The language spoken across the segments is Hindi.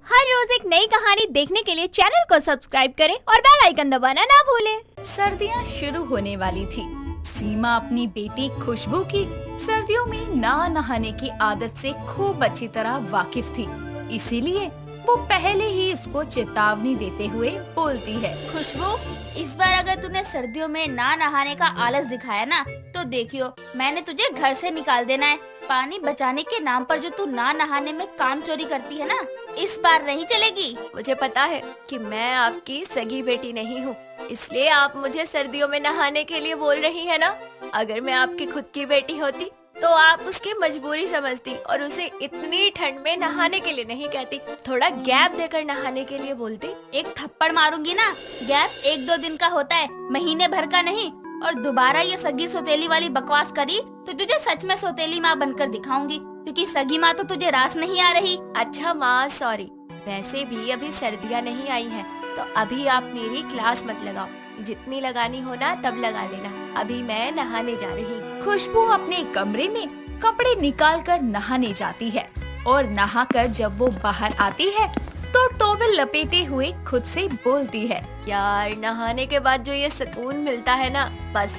हर रोज एक नई कहानी देखने के लिए चैनल को सब्सक्राइब करें और बेल आइकन दबाना ना भूलें। सर्दियाँ शुरू होने वाली थी। सीमा अपनी बेटी खुशबू की सर्दियों में ना नहाने की आदत से खूब अच्छी तरह वाकिफ थी, इसीलिए वो पहले ही उसको चेतावनी देते हुए बोलती है। खुशबू, इस बार अगर तूने सर्दियों में ना नहाने का आलस दिखाया ना, तो देखियो मैंने तुझे घर से निकाल देना है। पानी बचाने के नाम पर जो तू ना नहाने में काम चोरी करती है ना, इस बार नहीं चलेगी। मुझे पता है कि मैं आपकी सगी बेटी नहीं हूँ, इसलिए आप मुझे सर्दियों में नहाने के लिए बोल रही है ना। अगर मैं आपकी खुद की बेटी होती तो आप उसकी मजबूरी समझती और उसे इतनी ठंड में नहाने के लिए नहीं कहती, थोड़ा गैप देकर नहाने के लिए बोलती। एक थप्पड़ मारूंगी ना। गैप 1-2 दिन का होता है, महीने भर का नहीं। और दोबारा ये सगी सौतेली वाली बकवास करी तो तुझे सच में सौतेली माँ बनकर दिखाऊंगी, क्योंकि सगी माँ तो तुझे रास नहीं आ रही। अच्छा माँ, सॉरी। वैसे भी अभी सर्दियाँ नहीं आई हैं, तो अभी आप मेरी क्लास मत लगाओ। जितनी लगानी हो ना तब लगा लेना, अभी मैं नहाने जा रही। खुशबू अपने कमरे में कपड़े निकाल कर नहाने जाती है और नहाकर जब वो बाहर आती है तो टॉवेल लपेटे हुए खुद से बोलती है, यार नहाने के बाद जो ये सुकून मिलता है ना, बस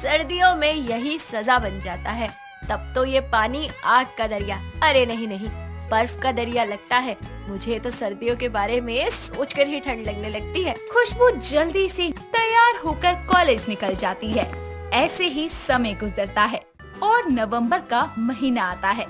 सर्दियों में यही सजा बन जाता है। तब तो ये पानी आग का दरिया, अरे नहीं, बर्फ का दरिया लगता है। मुझे तो सर्दियों के बारे में सोचकर ही ठंड लगने लगती है। खुशबू जल्दी से तैयार होकर कॉलेज निकल जाती है। ऐसे ही समय गुजरता है और नवंबर का महीना आता है।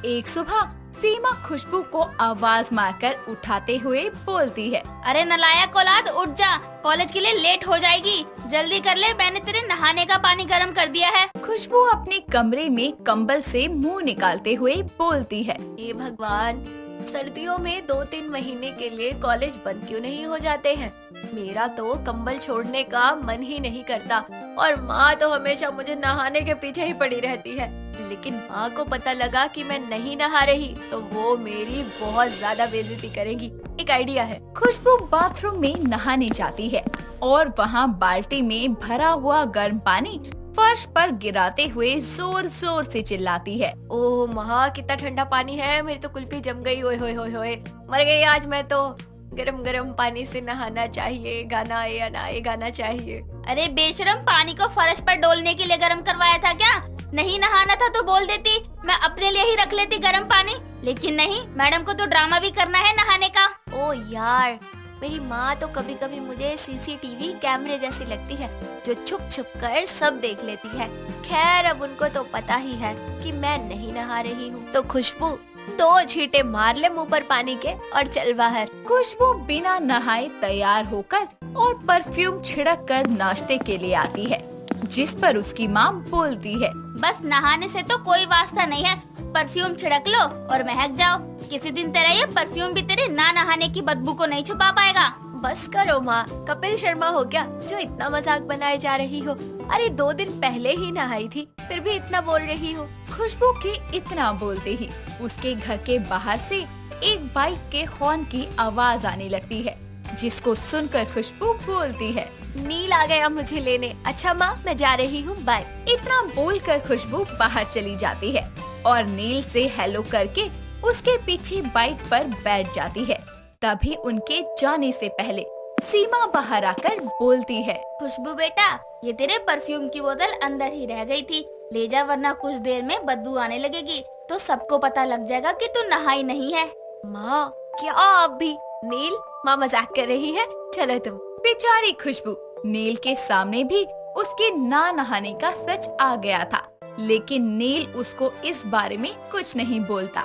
एक सुबह सीमा खुशबू को आवाज मारकर उठाते हुए बोलती है, अरे नलायक औलाद, उठ जा, कॉलेज के लिए लेट हो जाएगी। जल्दी कर ले, मैंने तेरे नहाने का पानी गर्म कर दिया है। खुशबू अपने कमरे में कंबल से मुंह निकालते हुए बोलती है, हे भगवान, सर्दियों में 2-3 महीने के लिए कॉलेज बंद क्यों नहीं हो जाते हैं। मेरा तो कंबल छोड़ने का मन ही नहीं करता और माँ तो हमेशा मुझे नहाने के पीछे ही पड़ी रहती है। लेकिन माँ को पता लगा कि मैं नहीं नहा रही तो वो मेरी बहुत ज्यादा बेइज्जती करेगी। एक आइडिया है। खुशबू बाथरूम में नहाने जाती है और वहाँ बाल्टी में भरा हुआ गर्म पानी फर्श पर गिराते हुए जोर जोर से चिल्लाती है, ओह माँ, कितना ठंडा पानी है, मेरी तो कुल्फी जम गई। ओए होए होए होए, मर गई आज मैं तो। गरम गरम पानी से नहाना चाहिए, गाना या ना ये गाना चाहिए। अरे बेशरम, पानी को फर्श पर डोलने के लिए गर्म करवाया था क्या? नहीं नहाना था तो बोल देती, मैं अपने लिए ही रख लेती गर्म पानी। लेकिन नहीं, मैडम को तो ड्रामा भी करना है नहाने का। ओ यार, मेरी माँ तो कभी कभी मुझे सीसीटीवी कैमरे जैसी लगती है, जो छुप छुप कर सब देख लेती है। खैर अब उनको तो पता ही है कि मैं नहीं नहा रही हूँ। तो खुशबू 2 छींटे मार ले मुंह पर पानी के और चल बाहर। खुशबू बिना नहाए तैयार होकर और परफ्यूम छिड़क कर नाश्ते के लिए आती है, जिस पर उसकी माँ बोलती है, बस नहाने से तो कोई वास्ता नहीं है, परफ्यूम छिड़क लो और महक जाओ। किसी दिन तेरा ये परफ्यूम भी तेरे ना नहाने की बदबू को नहीं छुपा पाएगा। बस करो माँ, कपिल शर्मा हो क्या जो इतना मजाक बनाए जा रही हो। अरे 2 दिन पहले ही नहाई थी, फिर भी इतना बोल रही हो। खुशबू के इतना बोलते ही उसके घर के बाहर से एक बाइक के हॉर्न की आवाज आने लगती है, जिसको सुनकर खुशबू बोलती है, नील आ गया मुझे लेने। अच्छा माँ, मैं जा रही हूँ, बाय। इतना बोलकर खुशबू बाहर चली जाती है और नील से हेलो करके उसके पीछे बाइक पर बैठ जाती है। तभी उनके जाने से पहले सीमा बाहर आकर बोलती है, खुशबू बेटा, ये तेरे परफ्यूम की बोतल अंदर ही रह गई थी, ले जा, वरना कुछ देर में बदबू आने लगेगी तो सबको पता लग जाएगा कि तू नहाई नहीं है। माँ क्या आप भी? नील, माँ मजाक कर रही है, चलो तुम। बेचारी खुशबू, नील के सामने भी उसके ना नहाने का सच आ गया था, लेकिन नील उसको इस बारे में कुछ नहीं बोलता।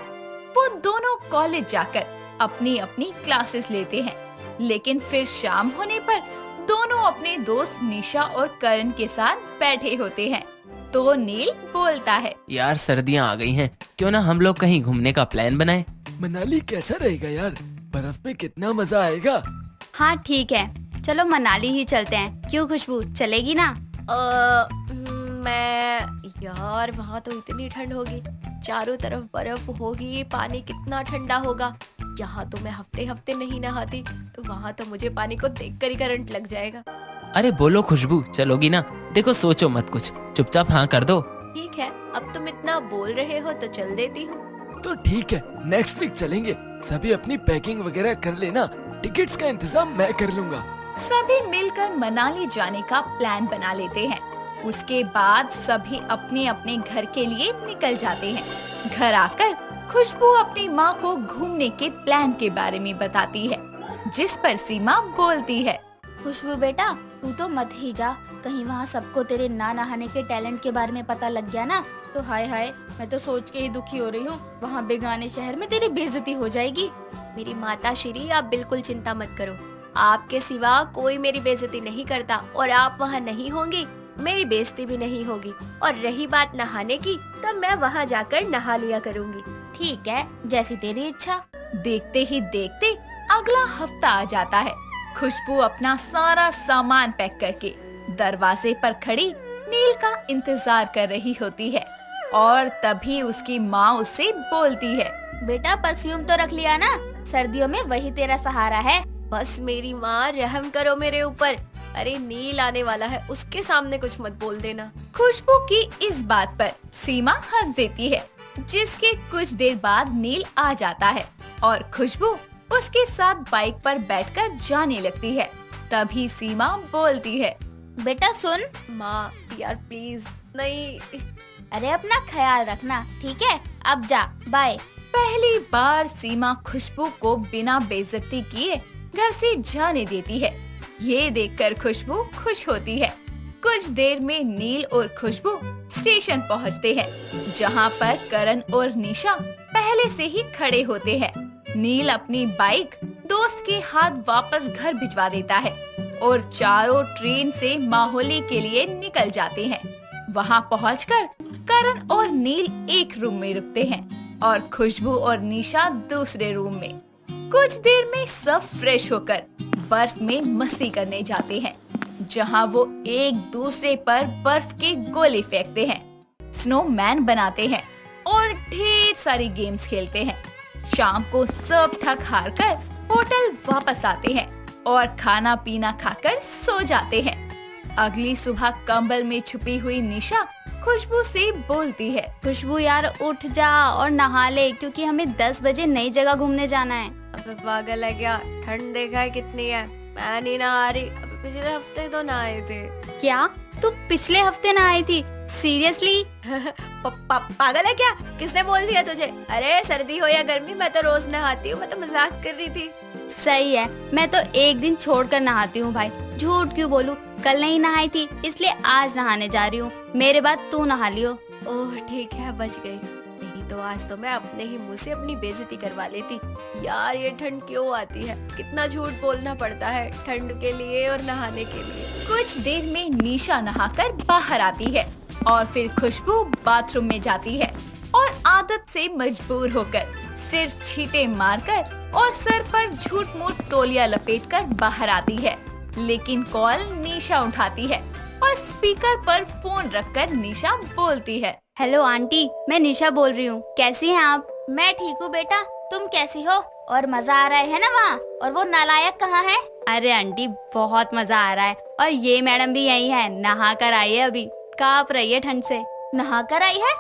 वो दोनों कॉलेज जाकर अपनी अपनी क्लासेस लेते हैं, लेकिन फिर शाम होने पर दोनों अपने दोस्त निशा और करण के साथ बैठे होते हैं। तो नील बोलता है, यार सर्दियाँ आ गई हैं, क्यों ना हम लोग कहीं घूमने का प्लान बनाएं? मनाली कैसा रहेगा यार, बर्फ में कितना मजा आएगा। हाँ ठीक है, चलो मनाली ही चलते हैं। क्यों खुशबू, चलेगी ना? यार वहाँ तो इतनी ठंड होगी, चारों तरफ बर्फ होगी, पानी कितना ठंडा होगा। यहाँ तो मैं हफ्ते हफ्ते नहीं नहाती, तो वहाँ तो मुझे पानी को देखकर ही करंट लग जाएगा। अरे बोलो खुशबू, चलोगी ना? देखो सोचो मत कुछ, चुपचाप हाँ कर दो। ठीक है, अब तुम इतना बोल रहे हो तो चल देती हूँ। तो ठीक है, नेक्स्ट वीक चलेंगे। सभी अपनी पैकिंग वगैरह कर लेना, टिकट्स का इंतजाम मैं कर लूँगा। सभी मिलकर मनाली जाने का प्लान बना लेते हैं। उसके बाद सभी अपने अपने घर के लिए निकल जाते हैं। घर आकर खुशबू अपनी माँ को घूमने के प्लान के बारे में बताती है, जिस पर सीमा बोलती है, खुशबू बेटा, तू तो मत ही जा। कहीं वहाँ सबको तेरे ना नहाने के टैलेंट के बारे में पता लग गया ना तो हाय हाय, मैं तो सोच के ही दुखी हो रही हूँ। वहाँ बेगाने शहर में तेरी बेइज्जती हो जाएगी। मेरी माता श्री, आप बिल्कुल चिंता मत करो। आपके सिवा कोई मेरी बेइज्जती नहीं करता और आप वहाँ नहीं होंगी, मेरी बेइज्जती भी नहीं होगी। और रही बात नहाने की, तब मैं वहाँ जाकर नहा लिया करूँगी। ठीक है, जैसी तेरी इच्छा। देखते ही देखते अगला हफ्ता आ जाता है। खुशबू अपना सारा सामान पैक करके दरवाजे पर खड़ी नील का इंतजार कर रही होती है और तभी उसकी माँ उससे बोलती है, बेटा परफ्यूम तो रख लिया ना, सर्दियों में वही तेरा सहारा है। बस मेरी माँ, रहम करो मेरे ऊपर। अरे नील आने वाला है, उसके सामने कुछ मत बोल देना। खुशबू की इस बात पर सीमा हंस देती है, जिसके कुछ देर बाद नील आ जाता है और खुशबू उसके साथ बाइक पर बैठकर जाने लगती है। तभी सीमा बोलती है, बेटा सुन। माँ यार प्लीज नहीं। अरे अपना ख्याल रखना, ठीक है? अब जा, बाय। पहली बार सीमा खुशबू को बिना बेइज्जती किए घर से जाने देती है। ये देखकर खुशबू खुश होती है। कुछ देर में नील और खुशबू स्टेशन पहुंचते हैं, जहां पर करण और निशा पहले से ही खड़े होते हैं। नील अपनी बाइक दोस्त के हाथ वापस घर भिजवा देता है और चारों ट्रेन से माहौली के लिए निकल जाते हैं। वहां पहुंचकर करण और नील एक रूम में रुकते हैं और खुशबू और निशा दूसरे रूम में। कुछ देर में सब फ्रेश होकर बर्फ में मस्ती करने जाते हैं, जहां वो एक दूसरे पर बर्फ के गोले फेंकते हैं, स्नोमैन बनाते हैं और ढेर सारी गेम्स खेलते हैं। शाम को सब थक हार कर होटल वापस आते हैं और खाना पीना खाकर सो जाते हैं। अगली सुबह कंबल में छुपी हुई निशा खुशबू से बोलती है, खुशबू यार उठ जा और नहा ले, क्योंकि हमें 10 बजे नई जगह घूमने जाना है। अबे पागल है क्या? ठंड देखा है कितनी है? मैं नहीं नहा रही। अबे पिछले हफ्ते तो नहाए थे। क्या तू पिछले हफ्ते नहाई थी? सीरियसली? पागल है क्या? किसने बोल दिया तुझे? अरे सर्दी हो या गर्मी, मैं तो रोज नहाती हूँ। मैं तो मजाक कर रही थी। सही है, मैं तो एक दिन छोड़कर नहाती हूँ भाई। झूठ क्यों बोलूं? कल नहीं नहाई थी, इसलिए आज नहाने जा रही हूँ। मेरे बाद तू नहा लियो। ओह ठीक है, बच गई। नहीं तो आज तो मैं अपने ही मुंह से अपनी बेइज्जती करवा लेती। यार ये ठंड क्यों आती है? कितना झूठ बोलना पड़ता है ठंड के लिए और नहाने के लिए। कुछ देर में निशा नहाकर बाहर आती है और फिर खुशबू बाथरूम में जाती है और आदत से मजबूर होकर सिर्फ छींटे मारकर और सर पर झूठ मूठ तौलिया लपेटकर बाहर आती है। लेकिन कॉल निशा उठाती है और स्पीकर पर फोन रखकर निशा बोलती है, हेलो आंटी, मैं निशा बोल रही हूँ। कैसी हैं आप? मैं ठीक हूँ बेटा, तुम कैसी हो? और मजा आ रहा है ना वहाँ? और वो नालायक कहाँ है? अरे आंटी बहुत मजा आ रहा है, और ये मैडम भी यही है, नहा कर आई है अभी। कांप रही है ठंड से। नहा कर आई है?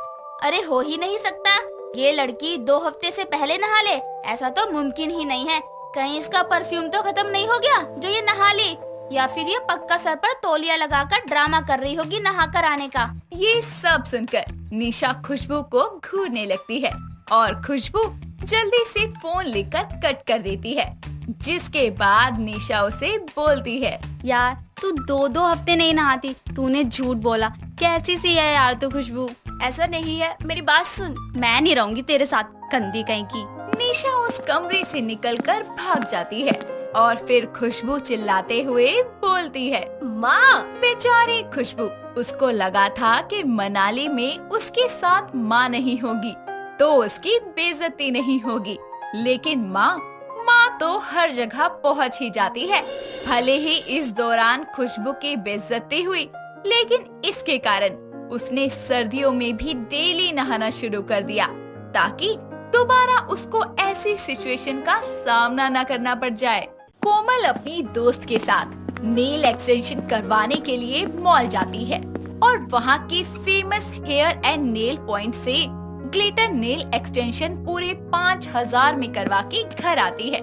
अरे हो ही नहीं सकता, ये लड़की 2 हफ्ते से पहले नहा ले, ऐसा तो मुमकिन ही नहीं है। कहीं इसका परफ्यूम तो खत्म नहीं हो गया जो ये नहा ली, या फिर ये पक्का सर पर तौलिया लगाकर ड्रामा कर रही होगी नहा कर आने का। ये सब सुनकर निशा खुशबू को घूरने लगती है और खुशबू जल्दी से फोन लेकर कट कर देती है, जिसके बाद निशा उसे बोलती है, यार तू 2-2 हफ्ते नहीं नहाती, तूने झूठ बोला। कैसी सी है यार तू खुशबू। ऐसा नहीं है, मेरी बात सुन। मैं नहीं रहूंगी तेरे साथ, गंदी कहीं की। निशा उस कमरे से निकलकर भाग जाती है और फिर खुशबू चिल्लाते हुए बोलती है, माँ। बेचारी खुशबू, उसको लगा था कि मनाली में उसके साथ माँ नहीं होगी तो उसकी बेइज्जती नहीं होगी, लेकिन माँ तो हर जगह पहुँच ही जाती है। भले ही इस दौरान खुशबू की बेइज्जती हुई, लेकिन इसके कारण उसने सर्दियों में भी डेली नहाना शुरू कर दिया, ताकि दोबारा उसको ऐसी सिचुएशन का सामना न करना पड़ जाए। कोमल अपनी दोस्त के साथ नेल एक्सटेंशन करवाने के लिए मॉल जाती है और वहाँ के famous hair and nail point से ग्लिटर नेल एक्सटेंशन पूरे 5000 में करवा के घर आती है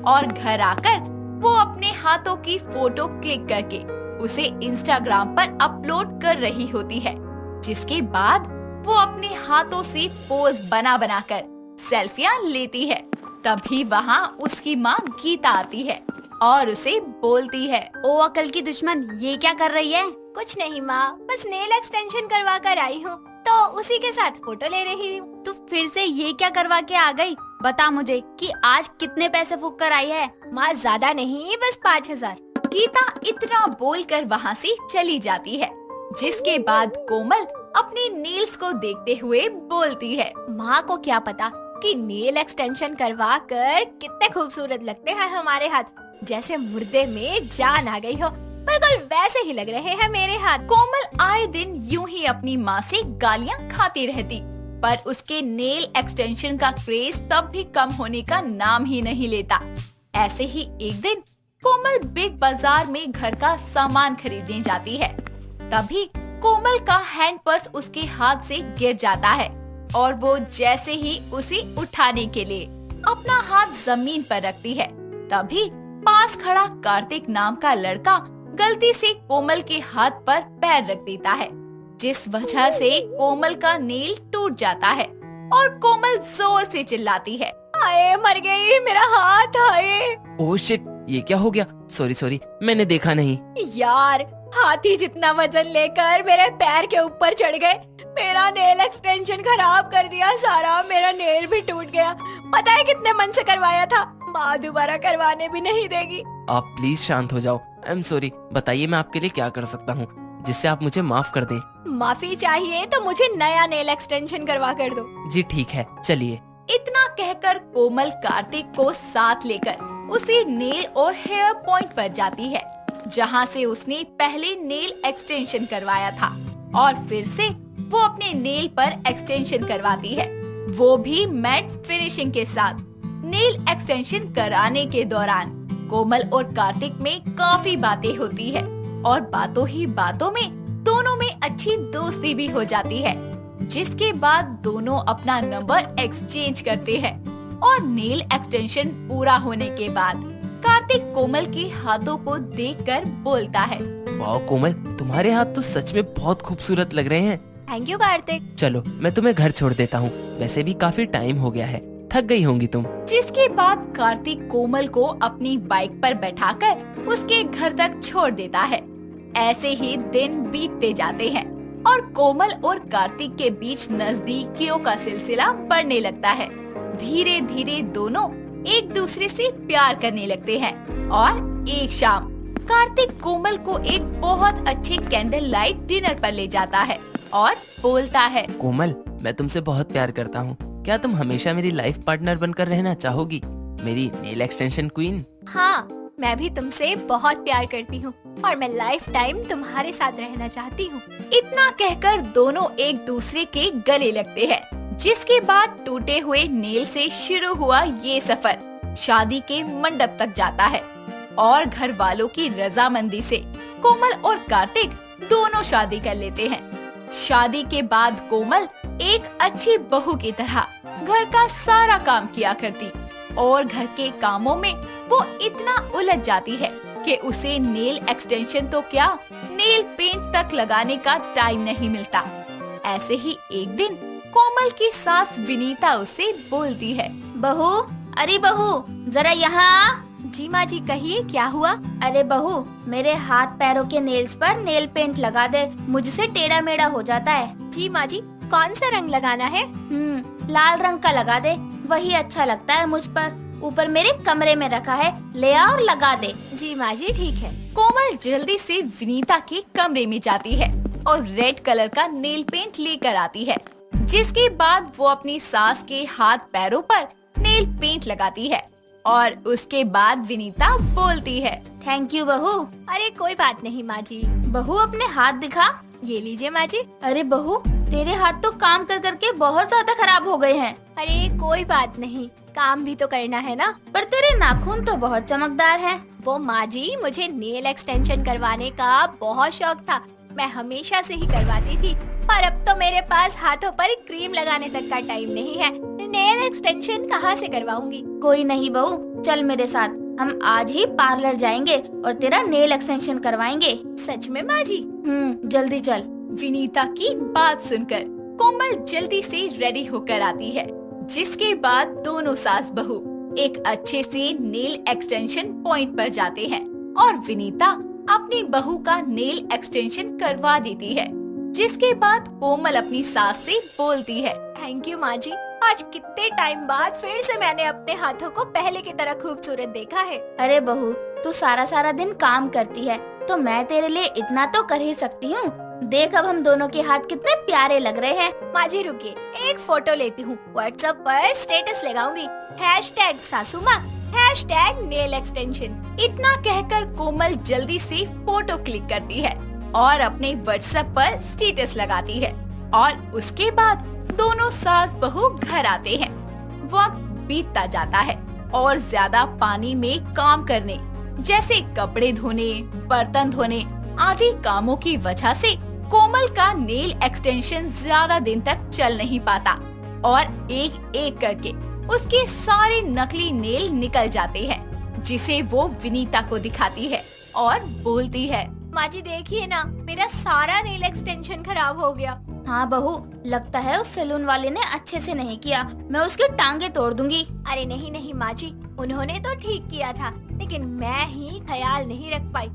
और घर आकर वो अपने हाथों की फोटो क्लिक करके उसे इंस्टाग्राम पर अपलोड कर रही होती है, जिसके बाद वो अपने हाथों से पोज बना कर सेल्फियां लेती है। तभी वहाँ उसकी माँ गीता आती है और उसे बोलती है, ओ अकल की दुश्मन, ये क्या कर रही है? कुछ नहीं माँ, बस नेल एक्सटेंशन करवा कर आई हूँ, तो उसी के साथ फोटो ले रही हूँ। तू फिर से ये क्या करवा के आ गई? बता मुझे कि आज कितने पैसे फूक कर आई है? माँ ज्यादा नहीं, बस 5000। गीता इतना बोलकर वहाँ से चली जाती है, जिसके बाद कोमल अपने नेल्स को देखते हुए बोलती है, माँ को क्या पता कि नेल एक्सटेंशन करवा कर कितने खूबसूरत लगते हैं हमारे हाथ, जैसे मुर्दे में जान आ गई हो। बिल्कुल वैसे ही लग रहे हैं मेरे हाथ। कोमल आए दिन यूं ही अपनी माँ से गालियाँ खाती रहती, पर उसके नेल एक्सटेंशन का क्रेज तब भी कम होने का नाम ही नहीं लेता। ऐसे ही एक दिन कोमल बिग बाजार में घर का सामान खरीदने जाती है। तभी कोमल का हैंड पर्स उसके हाथ से गिर जाता है और वो जैसे ही उसे उठाने के लिए अपना हाथ जमीन पर रखती है, तभी पास खड़ा कार्तिक नाम का लड़का गलती से कोमल के हाथ पर पैर रख देता है, जिस वजह से कोमल का नेल टूट जाता है और कोमल जोर से चिल्लाती है, हाय मर गई मेरा हाथ, हाय। ओह शिट, ये क्या हो गया? सॉरी, मैंने देखा नहीं। यार, हाथी जितना वजन लेकर मेरे पैर के ऊपर चढ़ गए, मेरा नेल एक्सटेंशन खराब कर दिया सारा, मेरा नेल भी टूट गया। पता है कितने मन से करवाया था, माँ दोबारा करवाने भी नहीं देगी। आप प्लीज शांत हो जाओ। आई एम सॉरी, बताइए मैं आपके लिए क्या कर सकता हूँ जिससे आप मुझे माफ कर दें। माफी चाहिए तो मुझे नया नेल एक्सटेंशन करवा कर दो। जी ठीक है, चलिए। इतना कहकर कोमल कार्तिक को साथ लेकर उसी नेल और हेयर पॉइंट पर जाती है, जहाँ से उसने पहले नेल एक्सटेंशन करवाया था, और फिर से वो अपने नेल पर एक्सटेंशन करवाती है, वो भी मैट फिनिशिंग के साथ। नेल एक्सटेंशन कराने के दौरान कोमल और कार्तिक में काफी बातें होती है और बातों ही बातों में दोनों में अच्छी दोस्ती भी हो जाती है, जिसके बाद दोनों अपना नंबर एक्सचेंज करते हैं। और नेल एक्सटेंशन पूरा होने के बाद कार्तिक कोमल के हाथों को देखकर बोलता है, वाह कोमल, तुम्हारे हाथ तो सच में बहुत खूबसूरत लग रहे हैं। Thank you Kartik. चलो मैं तुम्हें घर छोड़ देता हूँ, वैसे भी काफी टाइम हो गया है, थक गई होंगी तुम। जिसके बाद कार्तिक कोमल को अपनी बाइक पर बैठाकर उसके घर तक छोड़ देता है। ऐसे ही दिन बीतते जाते हैं और कोमल और कार्तिक के बीच नजदीकियों का सिलसिला बढ़ने लगता है। धीरे धीरे दोनों एक दूसरे से प्यार करने लगते हैं और एक शाम कार्तिक कोमल को एक बहुत अच्छे कैंडल लाइट डिनर पर ले जाता है और बोलता है, कोमल, मैं तुमसे बहुत प्यार करता हूँ, क्या तुम हमेशा मेरी लाइफ पार्टनर बनकर रहना चाहोगी, मेरी नेल एक्सटेंशन क्वीन? हाँ, मैं भी तुमसे बहुत प्यार करती हूँ और मैं लाइफ टाइम तुम्हारे साथ रहना चाहती हूँ। इतना कहकर दोनों एक दूसरे के गले लगते हैं, जिसके बाद टूटे हुए नेल से शुरू हुआ ये सफर शादी के मंडप तक जाता है और घर वालों की रजामंदी से कोमल और कार्तिक दोनों शादी कर लेते हैं। शादी के बाद कोमल एक अच्छी बहू की तरह घर का सारा काम किया करती और घर के कामों में वो इतना उलझ जाती है कि उसे नेल एक्सटेंशन तो क्या, नेल पेंट तक लगाने का टाइम नहीं मिलता। ऐसे ही एक दिन कोमल की सास विनीता उससे बोलती है, बहू, अरे बहू, जरा यहाँ। जी माँ जी, कहिए क्या हुआ? अरे बहू, मेरे हाथ पैरों के नेल्स पर नेल पेंट लगा दे, मुझसे टेढ़ा मेढ़ा हो जाता है। जी माँ जी, कौन सा रंग लगाना है? लाल रंग का लगा दे, वही अच्छा लगता है मुझ पर। ऊपर मेरे कमरे में रखा है, ले आ और लगा दे। जी माँ जी, ठीक है। कोमल जल्दी से विनीता के कमरे में जाती है और रेड कलर का नेल पेंट लेकर आती है, जिसके बाद वो अपनी सास के हाथ पैरों पर नेल पेंट लगाती है और उसके बाद विनीता बोलती है, थैंक यू बहू। अरे कोई बात नहीं माँ जी। बहू अपने हाथ दिखा। ये लीजिए माँ जी। अरे बहू, तेरे हाथ तो काम कर करके बहुत ज्यादा खराब हो गए हैं। अरे कोई बात नहीं, काम भी तो करना है ना। पर तेरे नाखून तो बहुत चमकदार हैं। वो माँ जी, मुझे नेल एक्सटेंशन करवाने का बहुत शौक था, मैं हमेशा से ही करवाती थी, पर अब तो मेरे पास हाथों पर क्रीम लगाने तक का टाइम नहीं है। नेल एक्सटेंशन कहाँ से करवाऊंगी? कोई नहीं बहू, चल मेरे साथ, हम आज ही पार्लर जाएंगे और तेरा नेल एक्सटेंशन करवाएंगे। सच में माँ जी? जल्दी चल। विनीता की बात सुनकर कोमल जल्दी से रेडी होकर आती है, जिसके बाद दोनों सास बहू एक अच्छे से नेल एक्सटेंशन पॉइंट पर जाते हैं और विनीता अपनी बहू का नेल एक्सटेंशन करवा देती है, जिसके बाद कोमल अपनी सास से बोलती है, थैंक यू माँ जी, आज कितने टाइम बाद फिर से मैंने अपने हाथों को पहले की तरह खूबसूरत देखा है। अरे बहू, तू सारा दिन काम करती है तो मैं तेरे लिए इतना तो कर ही सकती हूँ। देख अब हम दोनों के हाथ कितने प्यारे लग रहे हैं। माँ जी रुकिए, एक फोटो लेती हूँ, व्हाट्सएप पर स्टेटस लगाऊंगी, #सासू माँ, #नेल एक्सटेंशन। इतना कहकर कोमल जल्दी से फोटो क्लिक करती है और अपने व्हाट्सएप पर स्टेटस लगाती है और उसके बाद दोनों सास बहू घर आते हैं। वक्त बीतता जाता है और ज्यादा पानी में काम करने जैसे कपड़े धोने, बर्तन धोने आदि कामों की वजह से कोमल का नेल एक्सटेंशन ज्यादा दिन तक चल नहीं पाता और एक एक करके उसके सारे नकली नेल निकल जाते हैं, जिसे वो विनीता को दिखाती है और बोलती है, माँ जी देखिए ना, मेरा सारा नेल एक्सटेंशन खराब हो गया। हाँ बहू, लगता है उस सैलून वाले ने अच्छे से नहीं किया, मैं उसकी टांगे तोड़ दूंगी। अरे नहीं माँ जी, उन्होंने तो ठीक किया था, लेकिन मैं ही ख्याल नहीं रख पाई।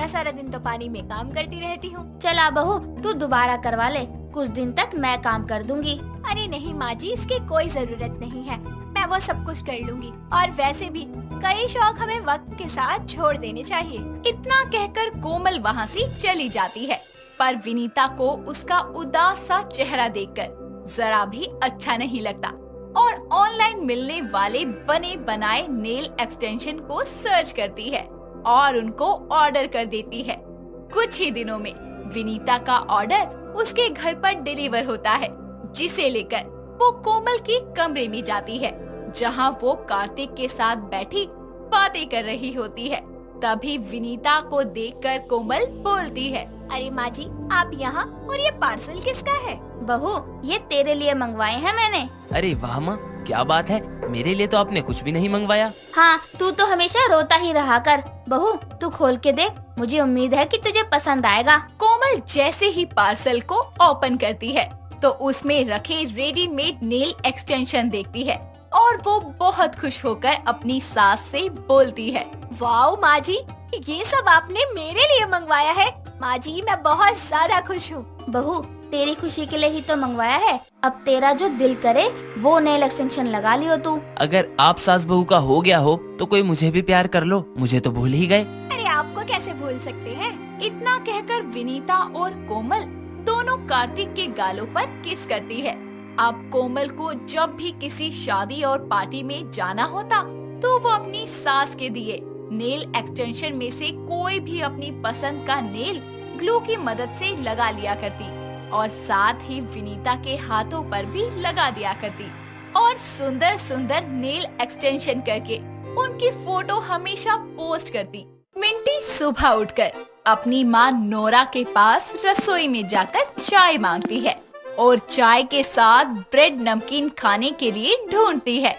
सारा दिन तो पानी में काम करती रहती हूँ। चला बहू, तू दोबारा करवा ले, कुछ दिन तक मैं काम कर दूंगी। अरे नहीं माँ जी, इसकी कोई जरूरत नहीं है, मैं वो सब कुछ कर लूंगी। और वैसे भी कई शौक हमें वक्त के साथ छोड़ देने चाहिए। इतना कहकर कोमल वहाँ से चली जाती है, पर विनीता को उसका उदास सा चेहरा देखकर जरा भी अच्छा नहीं लगता और ऑनलाइन मिलने वाले बने बनाए नेल एक्सटेंशन को सर्च करती है और उनको ऑर्डर कर देती है। कुछ ही दिनों में विनीता का ऑर्डर उसके घर पर डिलीवर होता है, जिसे लेकर वो कोमल के कमरे में जाती है, जहां वो कार्तिक के साथ बैठी बातें कर रही होती है। तभी विनीता को देखकर कोमल बोलती है, अरे माँ जी, आप यहाँ, और ये पार्सल किसका है? बहू, ये तेरे लिए मंगवाए हैं मैंने। अरे वाह माँ, क्या बात है, मेरे लिए तो आपने कुछ भी नहीं मंगवाया। हाँ, तू तो हमेशा रोता ही रहा कर। बहू, तू खोल के देख, मुझे उम्मीद है कि तुझे पसंद आएगा। कोमल जैसे ही पार्सल को ओपन करती है तो उसमें रखे रेडीमेड नेल एक्सटेंशन देखती है और वो बहुत खुश होकर अपनी सास से बोलती है, वाओ माँ जी, ये सब आपने मेरे लिए मंगवाया है। माँ जी, मैं बहुत ज्यादा खुश हूँ। बहू, तेरी खुशी के लिए ही तो मंगवाया है, अब तेरा जो दिल करे वो नेल एक्सटेंशन लगा लियो तू। अगर आप सास बहू का हो गया हो तो कोई मुझे भी प्यार कर लो, मुझे तो भूल ही गए। अरे आपको कैसे भूल सकते हैं? इतना कहकर विनीता और कोमल दोनों कार्तिक के गालों पर किस करती है। अब कोमल को जब भी किसी शादी और पार्टी में जाना होता तो वो अपनी सास के दिए नेल एक्सटेंशन में से कोई भी अपनी पसंद का नेल ग्लू की मदद से लगा लिया करती और साथ ही विनीता के हाथों पर भी लगा दिया करती और सुंदर सुंदर नेल एक्सटेंशन करके उनकी फोटो हमेशा पोस्ट करती। मिंटी सुबह उठकर अपनी माँ नोरा के पास रसोई में जाकर चाय मांगती है और चाय के साथ ब्रेड नमकीन खाने के लिए ढूंढती है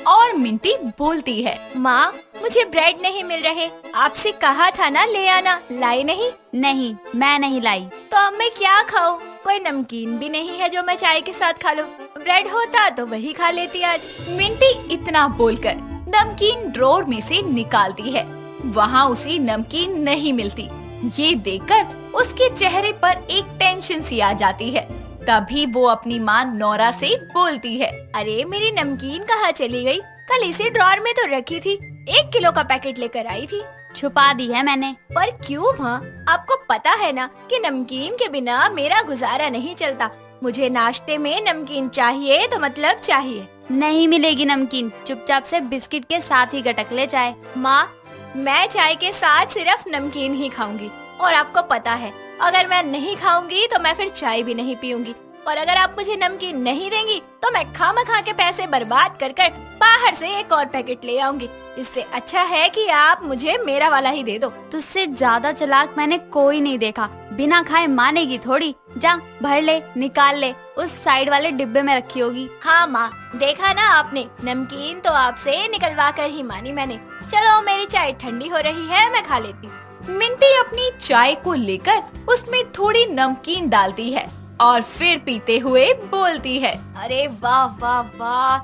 और मिंटी बोलती है, माँ, मुझे ब्रेड नहीं मिल रहे, आपसे कहा था ना ले आना, लाई नहीं? नहीं, मैं नहीं लाई। तो अब मैं क्या खाऊं? कोई नमकीन भी नहीं है जो मैं चाय के साथ खा लूं। ब्रेड होता तो वही खा लेती आज। मिंटी इतना बोलकर नमकीन ड्रॉर में से निकालती है, वहाँ उसे नमकीन नहीं मिलती। ये देखकर उसके चेहरे पर एक टेंशन सी आ जाती है। तभी वो अपनी माँ नोरा से बोलती है, अरे मेरी नमकीन कहाँ चली गई? कल इसी ड्रॉर में तो रखी थी, 1 किलो का पैकेट लेकर आई थी। छुपा दी है मैंने। पर क्यों माँ? आपको पता है ना कि नमकीन के बिना मेरा गुजारा नहीं चलता। मुझे नाश्ते में नमकीन चाहिए तो मतलब चाहिए। नहीं मिलेगी नमकीन, चुपचाप से बिस्किट के साथ ही गटक ले चाय। माँ, मैं चाय के साथ सिर्फ नमकीन ही खाऊंगी और आपको पता है, अगर मैं नहीं खाऊंगी तो मैं फिर चाय भी नहीं पीऊंगी। और अगर आप मुझे नमकीन नहीं देंगी तो मैं खामखा के पैसे बर्बाद कर कर बाहर से एक और पैकेट ले आऊंगी। इससे अच्छा है कि आप मुझे मेरा वाला ही दे दो। तुझसे ज्यादा चालाक मैंने कोई नहीं देखा। बिना खाए मानेगी थोड़ी। जा भर ले, निकाल ले, उस साइड वाले डिब्बे में रखी होगी। हाँ माँ, देखा ना आपने, नमकीन तो आपसे निकलवा कर ही मानी मैंने। चलो मेरी चाय ठंडी हो रही है, मैं खा लेती हूँ। मिंटी अपनी चाय को लेकर उसमें थोड़ी नमकीन डालती है और फिर पीते हुए बोलती है, अरे वाह वाह वाह,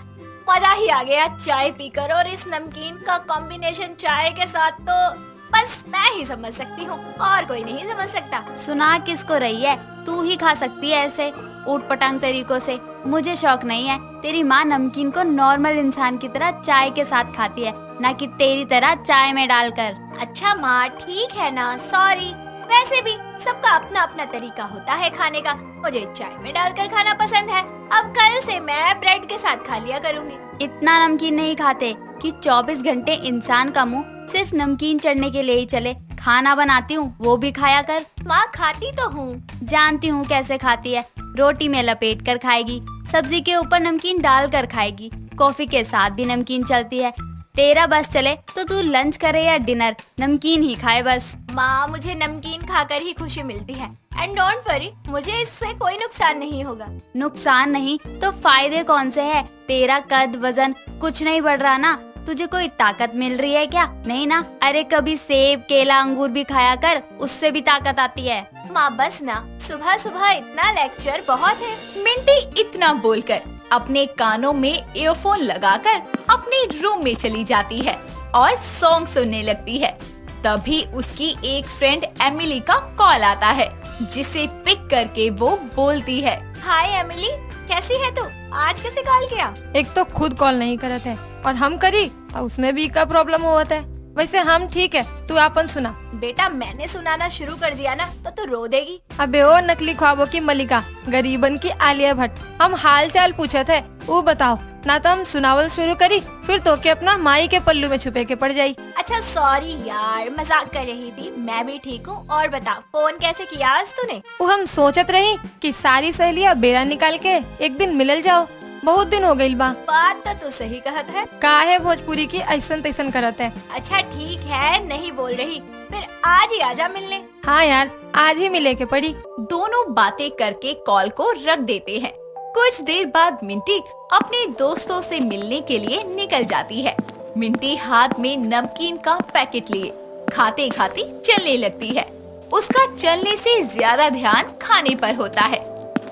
मजा ही आ गया चाय पीकर। और इस नमकीन का कॉम्बिनेशन चाय के साथ तो बस मैं ही समझ सकती हूँ, और कोई नहीं समझ सकता। सुना किसको रही है, तू ही खा सकती है ऐसे ऊट पटांग तरीकों से। मुझे शौक नहीं है। तेरी माँ नमकीन को नॉर्मल इंसान की तरह चाय के साथ खाती है, ना कि तेरी तरह चाय में डालकर। अच्छा माँ, ठीक है ना, सॉरी। वैसे भी सबका अपना अपना तरीका होता है खाने का। मुझे चाय में डालकर खाना पसंद है। अब कल से मैं ब्रेड के साथ खा लिया करूँगी। इतना नमकीन नहीं खाते कि 24 घंटे इंसान का मुंह सिर्फ नमकीन चढ़ने के लिए ही चले। खाना बनाती हूँ वो भी खाया कर। माँ खाती तो हूँ। जानती हूँ कैसे खाती है। रोटी में लपेट कर खाएगी, सब्जी के ऊपर नमकीन डाल कर खाएगी, कॉफी के साथ भी नमकीन चलती है। तेरा बस चले तो तू लंच करे या डिनर, नमकीन ही खाए बस। माँ, मुझे नमकीन खाकर ही खुशी मिलती है। एंड डोंट वरी, मुझे इससे कोई नुकसान नहीं होगा। नुकसान नहीं तो फायदे कौन से है? तेरा कद वजन कुछ नहीं बढ़ रहा ना। तुझे कोई ताकत मिल रही है क्या? नहीं ना। अरे कभी सेब, केला, अंगूर भी खाया कर, उससे भी ताकत आती है। माँ बस ना, सुबह सुबह इतना लेक्चर बहुत है। मिंटी इतना बोलकर अपने कानों में ईयरफोन लगाकर अपने रूम में चली जाती है और सॉन्ग सुनने लगती है। तभी उसकी एक फ्रेंड एमिली का कॉल आता है, जिसे पिक करके वो बोलती है, हाय एमिली, कैसी है तू? आज कैसे कॉल किया? एक तो खुद कॉल नहीं करत है और हम करी और उसमें भी का प्रॉब्लम होता है। वैसे हम ठीक है, तू आपन सुना। बेटा, मैंने सुनाना शुरू कर दिया ना तो तू रो देगी। अबे ओ नकली ख्वाबों की मलिका, गरीबन की आलिया भट्ट, हम हाल चाल पूछे थे, वो बताओ ना। तो हम सुनावल शुरू करी, फिर तो के अपना माई के पल्लू में छुपे के पड़ जाई। अच्छा सॉरी यार, मजाक कर रही थी। मैं भी ठीक हूँ। और बता, फोन कैसे किया आज तूने? वो हम सोचत रही कि सारी सहेलियां बेड़ा निकाल के एक दिन मिलल जाओ। बहुत दिन हो गई बा। बात तो तू सही कहत है। काहे भोजपुरी की ऐसन तैसन करत है। अच्छा ठीक है, नहीं बोल रही, फिर आज ही आजा मिलने। हाँ यार, आज ही मिले के पड़ी। दोनों बातें करके कॉल को रख देते हैं। कुछ देर बाद मिंटी अपने दोस्तों से मिलने के लिए निकल जाती है। मिंटी हाथ में नमकीन का पैकेट लिए खाते खाते चलने लगती है। उसका चलने से ज्यादा ध्यान खाने पर होता है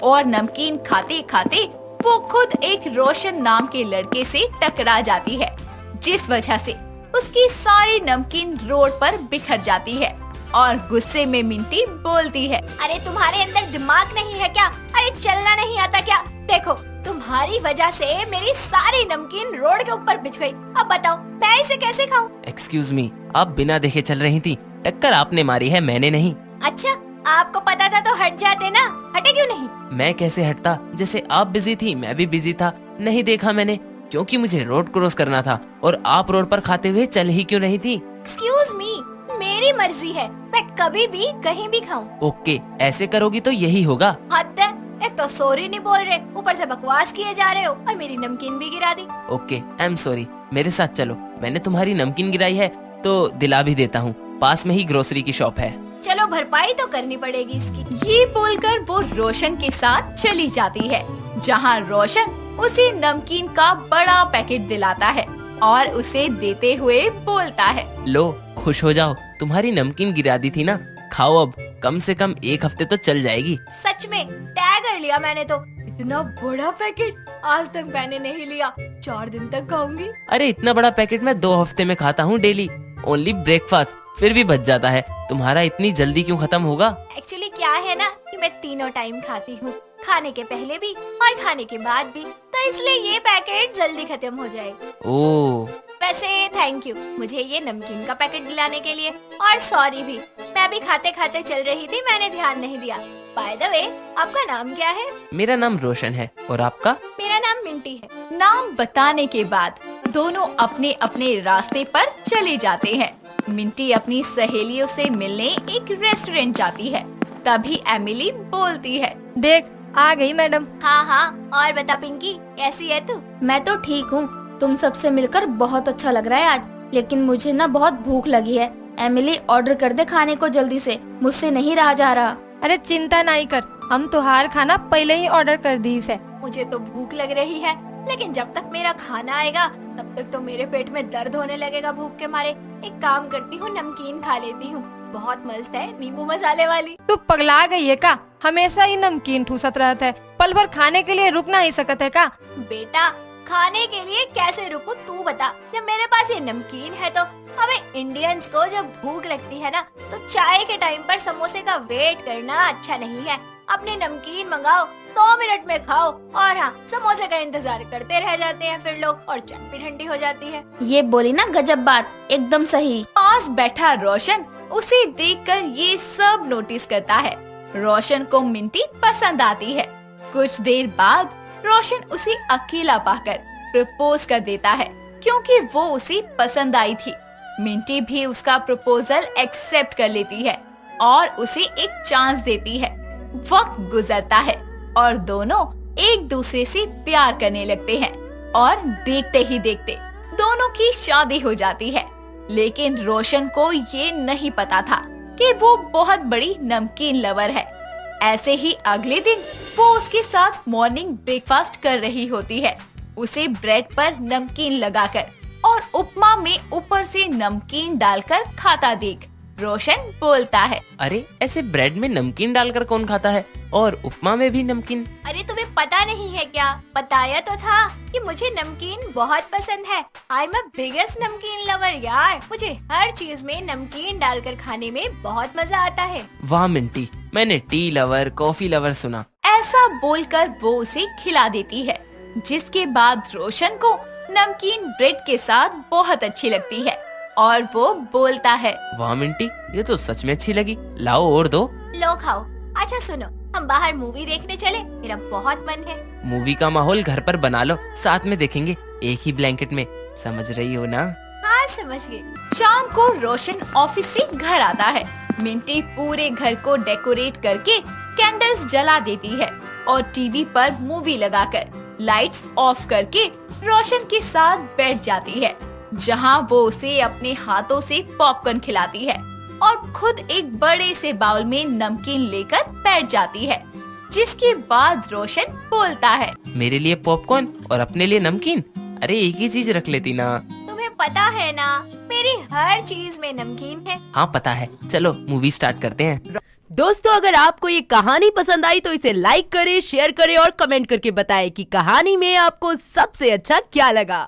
और नमकीन खाते खाते वो खुद एक रोशन नाम के लड़के से टकरा जाती है, जिस वजह से उसकी सारी नमकीन रोड पर बिखर जाती है और गुस्से में मिंटी बोलती है, अरे तुम्हारे अंदर दिमाग नहीं है क्या? अरे चलना नहीं आता क्या? देखो, तुम्हारी वजह से मेरी सारी नमकीन रोड के ऊपर बिछ गई। अब बताओ मैं इसे कैसे खाऊं? एक्सक्यूज मी, आप बिना देखे चल रही थी। टक्कर आपने मारी है, मैंने नहीं। अच्छा, आपको पता था तो हट जाते ना, हटे क्यों नहीं? मैं कैसे हटता? जैसे आप बिजी थी मैं भी बिजी था। नहीं देखा मैंने, क्योंकि मुझे रोड क्रॉस करना था। और आप रोड पर खाते हुए चल ही क्यों नहीं थी? एक्सक्यूज मी, मेरी मर्जी है, मैं कभी भी कहीं भी खाऊं। ओके, ऐसे करोगी तो यही होगा। हद है, एक तो सॉरी नहीं बोल रहे, ऊपर से बकवास किए जा रहे हो और मेरी नमकीन भी गिरा दी। Okay, I am sorry. मेरे साथ चलो, मैंने तुम्हारी नमकीन गिराई है तो दिला भी देता हूँ। पास में ही ग्रोसरी की शॉप है। चलो, भरपाई तो करनी पड़ेगी इसकी। ये बोलकर वो रोशन के साथ चली जाती है, जहाँ रोशन उसे नमकीन का बड़ा पैकेट दिलाता है और उसे देते हुए बोलता है, लो, खुश हो जाओ, तुम्हारी नमकीन गिरा दी थी ना, खाओ। अब कम से कम एक हफ्ते तो चल जाएगी। सच में टैग कर लिया मैंने तो। इतना बड़ा पैकेट आज तक मैंने नहीं लिया। 4 दिन तक खाऊंगी। अरे इतना बड़ा पैकेट मैं 2 हफ्ते में खाता हूँ डेली, ओनली ब्रेकफास्ट, फिर भी बच जाता है। तुम्हारा इतनी जल्दी क्यों खत्म होगा? एक्चुअली क्या है ना कि मैं तीनों टाइम खाती हूँ, खाने के पहले भी और खाने के बाद भी, तो इसलिए ये पैकेट जल्दी खत्म हो जाएगा। ओह, वैसे थैंक यू मुझे ये नमकीन का पैकेट दिलाने के लिए, और सॉरी भी, मैं भी खाते खाते चल रही थी, मैंने ध्यान नहीं दिया। बाय द वे, आपका नाम क्या है? मेरा नाम रोशन है, और आपका? मेरा नाम मिंटी है। नाम बताने के बाद दोनों अपने अपने रास्ते पर चले जाते हैं। मिंटी अपनी सहेलियों से मिलने एक रेस्टोरेंट जाती है। तभी एमिली बोलती है, देख आ गई मैडम। हाँ हाँ, और बता पिंकी, कैसी है तू? मैं तो ठीक हूँ। तुम सबसे मिलकर बहुत अच्छा लग रहा है आज, लेकिन मुझे ना बहुत भूख लगी है। एमिली ऑर्डर कर दे खाने को जल्दी से, मुझसे नहीं रहा जा रहा। अरे चिंता नहीं कर, हम तुहार खाना पहले ही ऑर्डर कर दी है। मुझे तो भूख लग रही है, लेकिन जब तक मेरा खाना आएगा तब तक तो मेरे पेट में दर्द होने लगेगा भूख के मारे। एक काम करती हूँ, नमकीन खा लेती हूँ, बहुत मस्त है, नींबू मसाले वाली। तू पगला गई है का? हमेशा ही नमकीन ठूसत रहता है, पल भर खाने के लिए रुक नहीं सकत है का? बेटा खाने के लिए कैसे रुकूं तू बता। जब मेरे पास ये नमकीन है तो हमें इंडियंस को जब भूख लगती है ना तो चाय के टाइम पर समोसे का वेट करना अच्छा नहीं है। अपने नमकीन मंगाओ, 2 मिनट में खाओ, और हाँ समोसे का इंतजार करते रह जाते हैं फिर लोग, और चाय भी ठंडी हो जाती है। ये बोली ना गजब बात, एकदम सही। पास बैठा रोशन उसे देखकर ये सब नोटिस करता है। रोशन को मिंटी पसंद आती है। कुछ देर बाद रोशन उसे अकेला पाकर प्रपोज कर देता है, क्योंकि वो उसे पसंद आई थी। मिंटी भी उसका प्रपोजल एक्सेप्ट कर लेती है और उसे एक चांस देती है। वक्त गुजरता है और दोनों एक दूसरे से प्यार करने लगते हैं और देखते ही देखते दोनों की शादी हो जाती है। लेकिन रोशन को ये नहीं पता था कि वो बहुत बड़ी नमकीन लवर है। ऐसे ही अगले दिन वो उसके साथ मॉर्निंग ब्रेकफास्ट कर रही होती है। उसे ब्रेड पर नमकीन लगाकर और उपमा में ऊपर से नमकीन डालकर खाता देख रोशन बोलता है, अरे ऐसे ब्रेड में नमकीन डालकर कौन खाता है, और उपमा में भी नमकीन? अरे तुम्हें पता नहीं है क्या? बताया तो था कि मुझे नमकीन बहुत पसंद है। आई एम अ बिगेस्ट नमकीन लवर यार, मुझे हर चीज में नमकीन डालकर खाने में बहुत मजा आता है। वाह मिंटी, मैंने टी लवर कॉफी लवर सुना। ऐसा बोलकर वो उसे खिला देती है, जिसके बाद रोशन को नमकीन ब्रेड के साथ बहुत अच्छी लगती है और वो बोलता है, वाह मिंटी, ये तो सच में अच्छी लगी, लाओ और दो। लो खाओ। अच्छा सुनो, हम बाहर मूवी देखने चले, मेरा बहुत मन है। मूवी का माहौल घर पर बना लो, साथ में देखेंगे एक ही ब्लैंकेट में, समझ रही हो ना? हाँ समझ गई। शाम को रोशन ऑफिस से घर आता है। मिंटी पूरे घर को डेकोरेट करके कैंडल्स जला देती है और टीवी पर मूवी लगाकर लाइट्स ऑफ करके रोशन के साथ बैठ जाती है, जहां वो उसे अपने हाथों से पॉपकॉर्न खिलाती है और खुद एक बड़े से बाउल में नमकीन लेकर बैठ जाती है। जिसके बाद रोशन बोलता है, मेरे लिए पॉपकॉर्न और अपने लिए नमकीन, अरे एक ही चीज रख लेती ना। तुम्हें पता है ना मेरी हर चीज में नमकीन है। हाँ पता है, चलो मूवी स्टार्ट करते हैं। दोस्तों अगर आपको ये कहानी पसंद आई तो इसे लाइक करें, शेयर करें और कमेंट करके बताएं कि कहानी में आपको सबसे अच्छा क्या लगा।